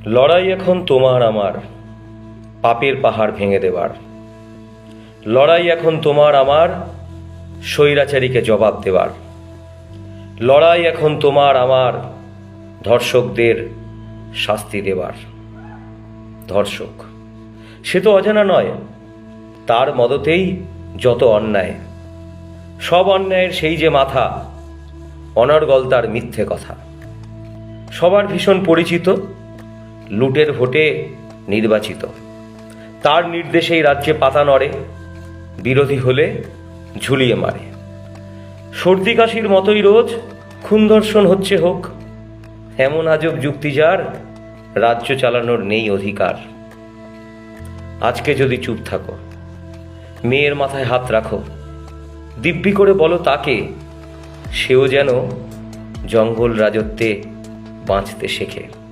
লড়াই এখন তোমার আমার পাপের পাহাড় ভেঙে দেবার। লড়াই এখন তোমার আমার স্বৈরাচারীকে জবাব দেবার। লড়াই এখন তোমার আমার ধর্ষকদের শাস্তি দেবার। ধর্ষক সে তো অজানা নয়, তার মদতেই যত অন্যায়। সব অন্যায়ের সেই যে মাথা, অনর্গল তার মিথ্যে কথা। সবার ভীষণ পরিচিত, লুটের ভোটে নির্বাচিত। তার নির্দেশেই রাজ্যে পাতা নড়ে, বিরোধী হলে ঝুলিয়ে মারে। সর্দি কাশির মতোই রোজ খুন ধর্ষণ হচ্ছে হোক, এমন আজব যুক্তি যার রাজ্য চালানোর নেই অধিকার। আজকে যদি চুপ থাকো, মেয়ের মাথায় হাত রাখো, দিব্যি করে বলো তাকে, সেও যেন জঙ্গল রাজত্বে বাঁচতে শেখে।